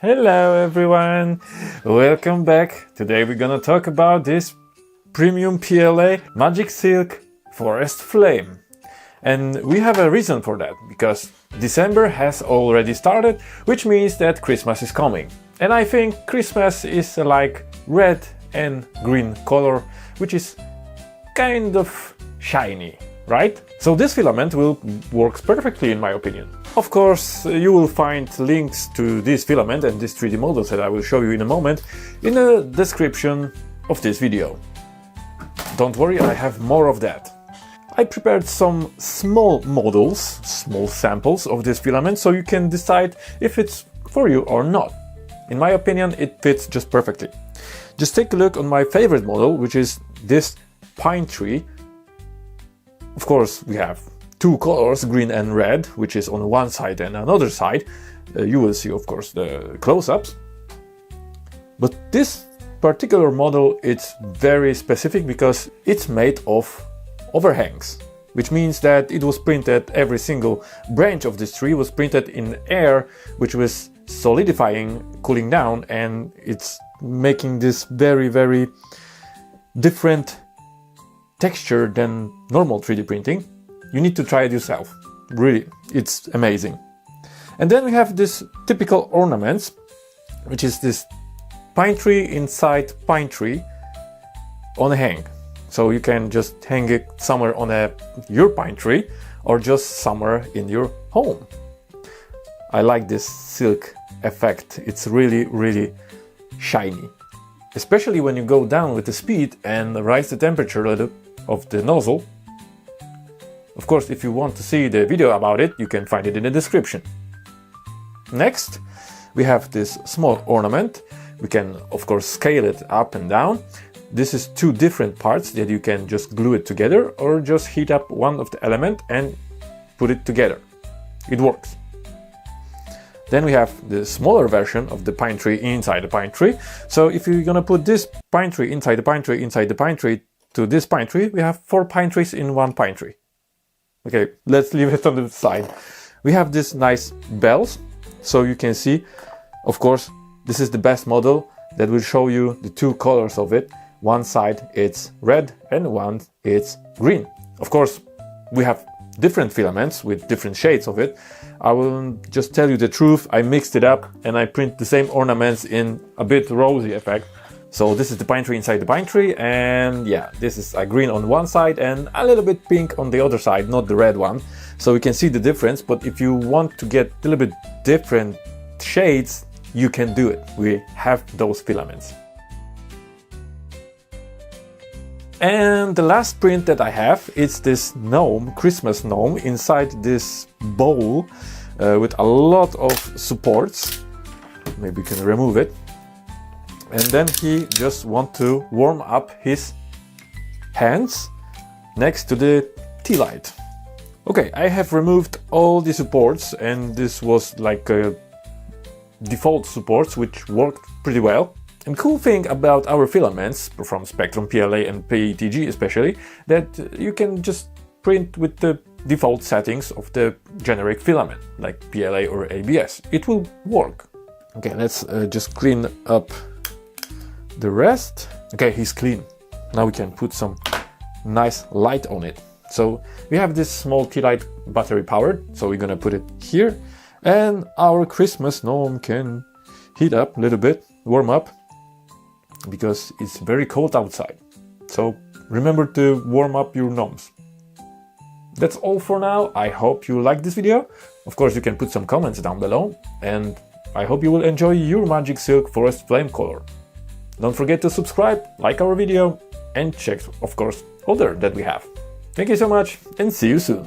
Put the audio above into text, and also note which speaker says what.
Speaker 1: Hello everyone, welcome back. Today we're gonna talk about this premium PLA Magic Silk Forest Flame. And we have a reason for that, because December has already started, which means that Christmas is coming. And I think Christmas is like red and green color, which is kind of shiny, right? So this filament will work perfectly in my opinion. Of course, you will find links to this filament and these 3D models that I will show you in a moment in the description of this video. Don't worry, I have more of that. I prepared some small models, small samples of this filament, so you can decide if it's for you or not. In my opinion, it fits just perfectly. Just take a look on my favorite model, which is this pine tree. Of course, we have two colors, green and red, which is on one side and another side. You will see, of course, the close-ups. But this particular model, it's very specific because it's made of overhangs, which means that it was printed, every single branch of this tree was printed in air, which was solidifying, cooling down, and it's making this very, very different texture than normal 3D printing. You need to try it yourself. Really, it's amazing. And then we have this typical ornaments, which is this pine tree inside pine tree on a hang. So you can just hang it somewhere on your pine tree or just somewhere in your home. I like this silk effect. It's really, really shiny. Especially when you go down with the speed and raise the temperature of the nozzle. Of course, if you want to see the video about it, you can find it in the description. Next, we have this small ornament. We can, of course, scale it up and down. This is two different parts that you can just glue it together or just heat up one of the element and put it together. It works. Then we have the smaller version of the pine tree inside the pine tree. So if you're gonna put this pine tree inside the pine tree, inside the pine tree to this pine tree, we have 4 pine trees in one pine tree. Okay, let's leave it on the side. We have these nice bells, so you can see, of course, this is the best model that will show you the two colors of it. One side it's red and one it's green. Of course, we have different filaments with different shades of it. I will just tell you the truth, I mixed it up and I print the same ornaments in a bit rosy effect. So this is the pine tree inside the pine tree, and yeah, this is a green on one side and a little bit pink on the other side, not the red one. So you can see the difference, but if you want to get a little bit different shades, you can do it. We have those filaments. And the last print that I have is this gnome, Christmas gnome, inside this bowl with a lot of supports. Maybe you can remove it. And then he just wants to warm up his hands next to the tea light. Okay, I have removed all the supports, and this was like a default supports, which worked pretty well. And cool thing about our filaments, from Spectrum PLA and PETG especially, that you can just print with the default settings of the generic filament, like PLA or ABS. It will work. Okay, let's just clean up the rest. Okay, he's clean. Now we can put some nice light on it. So we have this small tea light battery powered, so we're gonna put it here. And our Christmas gnome can heat up a little bit, warm up, because it's very cold outside. So remember to warm up your gnomes. That's all for now. I hope you liked this video. Of course, you can put some comments down below, and I hope you will enjoy your Magic Silk Forest Flame color. Don't forget to subscribe, like our video, and check, of course, other that we have. Thank you so much, and see you soon.